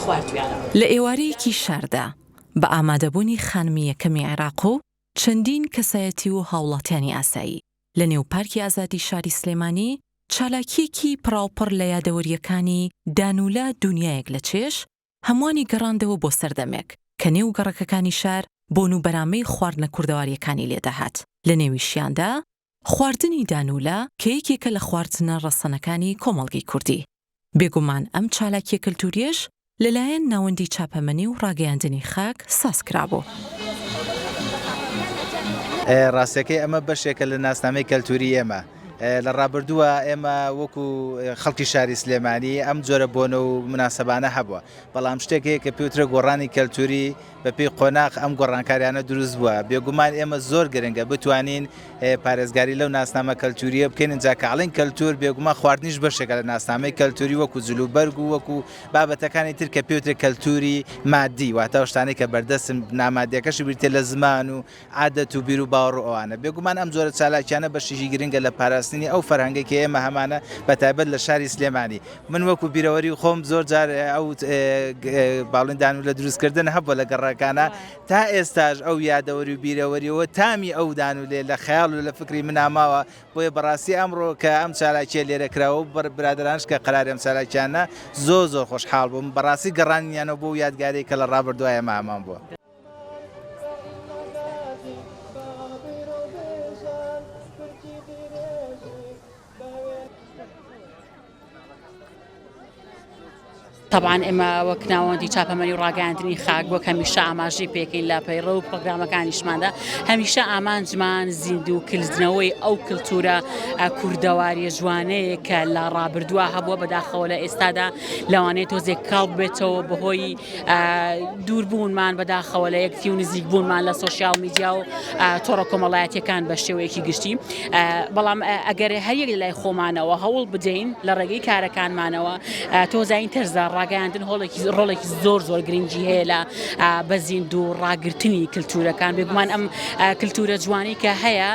خواردویانە. لە ئێوارەیەکی شاردا بە ئامادەبوونی خانمی یەکەمی عێراق و چەندین کەسایەتی و هاوڵاتیانی ئاسایی لە نێو پارکی ئازادی شاری سلێمانی چالاکیەکی پڕاوپڕ لە یادەوەریەکانی دانوولە دونیایەک لە چێش هەمووانی گەڕاندەوە بۆ سەردەمێک کە نێو گەڕەکەکانی شار بۆ نوبەرامەی خواردنە کوردەواریەکانی لێدەهات. لە نێویشیاندا خواردنی دانوولە کە یەکێکە لە خواردنە ڕەسەنەکانی کۆمەڵگەی کوردی. بێگومان ئەم چالاکیە کەلتوریەش لەلایەن ناوەندی چاپەمەنی و ڕاگەیاندنی خاک ساز کرابوو. ڕاستەکەی ئەمە بەشێکە لە ناسنامەی کەلتوری ئێمە. لە ڕابردووە ئێمە وەکو خەڵکی شاری سلێمانی ئەم جۆرە بۆنە و مناسەبانە هەبووە، بەڵام شتێکەیە کە پێوترە گۆڕانی کەلتوری بە پێی قۆناغ ئەم گۆڕانکاریانە دروست بووە. بێگومان ئێمە زۆر گرنگە بتوانین پارێزگاری لەو ناسنامە کەلتوریە بکەین، اینجا کە ئەڵێن کەلتور بێگومان خواردنیش بەشێکە لە ناسنامەی کەلتوری وەکو جلوبەرگ و وەکو بابەتەکانی تر کە پێوترە کەلتوری مادی، واتە شتانەی کە بەردەستن نامادیەکەشی بریتێ لە زمان و عادەت و بیر و باوەڕ ئەوانە. بێگومان ئەم جۆرە چالاکیانە بەشێکی گرنگە لە پاراستنی ئەو فەرهەنگی کە ئێمە هەمانە بەتایبەت لە شاری سلێمانی. من وەکو بیرەوەری خۆم زۆر جار ئەو باڵێن دانوولە دروستکردن هەبووە لە گەڕەکانە، تا ئێستاش ئەو یادەوەری و بیرەوەریەوە تامی ئەو دانوولێ لە خەیاڵ و لە فکری مناماوە. بۆیە بەڕاستی ئەمڕۆ کە ئەم چالاکیە لێرەکراوە و برادرانش کە قەراری ئەم چالاکیانە زۆر خۆشحاڵ بووم. بەڕاستی گەڕانیانەوە بۆ یادگارێک کە لە ڕابردووە ئێمە هەمان بووە. طبعاً ئێمە وەک ناوەندی چاپەمەنی و ڕاگەیاندنی خاک بۆ هەمیشە ئاماژەی پێکەین لە پەیڕە و پرۆگرامەکانیشماندا، هەمیشە ئامانجمان زیندوو کردنەوەی ئەو کلتورە کوردەواریە جوانەیە کە لە ڕابردووە هەبووە بەداخەوە لە ئێستادا لەوانەیە تۆزێک کاڵ بێتەوە بەهۆی دووربوونمان بەداخەوە لە یەکتی و نزیک بوونمان لە سۆشیال میدیا و تۆڕە کۆمەڵایەتیەکان بە شێوەیەکی گشتی. بەڵام ئەگەر هەریەک لای خۆمانەوە هەوڵ بدەین لە ڕێگەی کارەکانمانەوە تۆزین تەرزە ڕاگەیاندن ڕۆڵێکی زۆر گرنگی هەیە لە بەزیند و ڕاگررتنی کللتورەکان. بێگومان ئەم کللتورە جوانی کە هەیە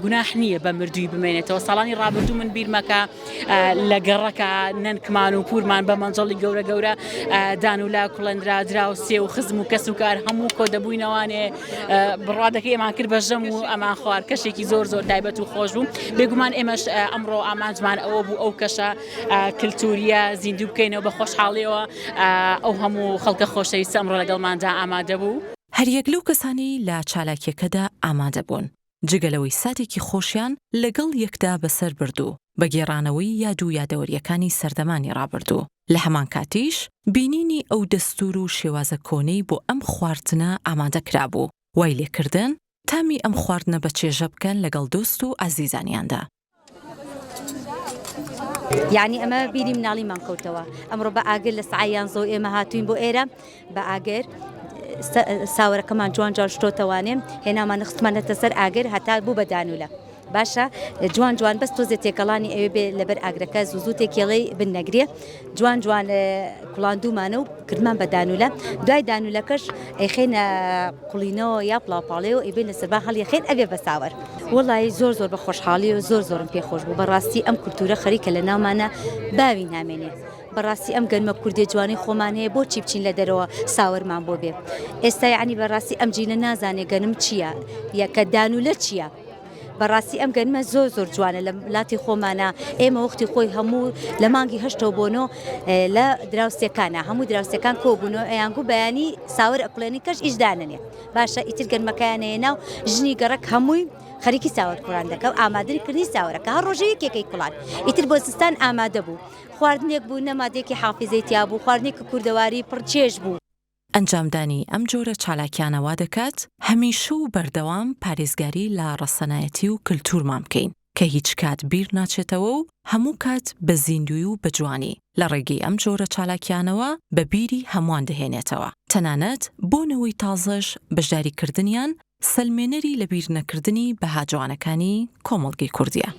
گوناح نییە بە مردووی بمێنێتەوە. ساڵانی ڕابردوو من بیرمەکە لە گەڕەکە نەنکمان و پورمان بە مەنجەڵی گەورە دانوولە کوڵندرا دراوسێ و خزم و کەس و کار هەموو کۆ دەبووینەوانێ بڕادەکەی ئەمان کرد بە ژەم و ئەمان خوار کەشێکی زۆر تایبەت و خۆش بوو. بێگومان ئێمەش ئەمڕۆ ئامانجمان ئەوە بوو ئەو کەشە کللتوریە زیندوو بکەینەوە بە خۆشحاڵیەوە ئەو هەموو خەڵکە خۆشەویستە ئەمڕۆ لەگەڵماندا ئامادە بوو. هەریەک لەو کەسانی لە چالاکیەکەدا ئامادە بوون جگەلەوەی ساتێکی خۆشیان لەگەڵ یەکدا بەسەر بردوو بە گێڕانەوەی یاد و یادەوەریەکانی سەردەمانی ڕابردوو. لە هەمان کاتیش بینینی ئەو دەستور و شێوازە کۆنەی بۆ ئەم خواردنە ئامادە کرابوو، وای لێکردن تامی ئەم خواردنە بە چێژە بکەن لەگەڵ دۆست و ئازیزانیاندا. یعنی ئەمە بیری مناڵیمان کەوتەوە. ئەمڕۆ بە ئاگر لە سعیان زۆ ئێمە هاتوین بۆ ئێرە بە ئاگر ساوەرەکەمان جوان شتۆتەوانێ هێنامان نخستمانەتە سەر ئاگر هەتا بوو بە دانوولە. باشە جوان بەس تۆزێ تێکەڵانی ئەوێ بێ لەبەر ئاگرەکە زوو تێکێڵەی بنەگرێ جوان کوڵاندومانە و کردمان بە دانوولە. دوای دانوولەکەش ئەیخێنە قوڵینەوە یا پڵاپاڵێ و ئەیبێن لە سەربا هەڵی خێن ئەبێ بە ساوەر. وەڵی زۆر بە خۆشحاڵی و زۆرم پێخۆش بوو. بەڕاستی ئەم کولتورە خەریکە لە ناومانە باوی نامێنێ. بەڕاستی ئەم گەنمە کوردی جوانی خۆمان هەیە بۆچی بچین لە دەرەوە ساوەرمان بۆ بێ. ئێستا یعنی بەڕاستی ئەم جینە نازانێ گەنم چییە یا کە دانوولە چییە. بەڕاستی ئەم گەنمە زۆر جوانە لە وڵاتی خۆمانە. ئێمە وەختی خۆی هەموو لە مانگی 8 بۆنۆ لە دراوسەکانە هەموو دراوسەکان کۆبوونەوە ئەیانگو بەیانی ساوەر ئەقلێنی کەش ئیشداننێ. باشە ئیتر گەنمەکەیانەیە ناو ژنی گەڕک هەمووی خەریکی ساوەر کوڕان دەکە و ئامادەی کردنی ساوەرەکە هەر ڕۆژەیە یەکێکەی کوڵان. ئیتر بۆ زستان ئامادە بوو. خواردنێک بوو نەمادێکی حافیزەی تیا بوو، خواردنێکی کوردەواری پڕچێژ بوو. ئەنجامدانی ئەم جۆرە چالاکیانەوە دەکات هەمیشە و بەردەوام پارێزگاری لە ڕەسەنایەتی و کللتورمان بکەین کە هیچ کات بیر ناچێتەوە و هەموو کات بە زیندوی و بەجوانی لە ڕێگەی ئەم جۆرە چالاکیانەوە بە بیری هەمووان دەهێنێتەوە. تەنانەت بۆنەوەی تازەش بەشداریکردنیان سەلمێنەری لە بیر نەکردنی بەها جوانەکانی کۆمەڵگەی کوردیە.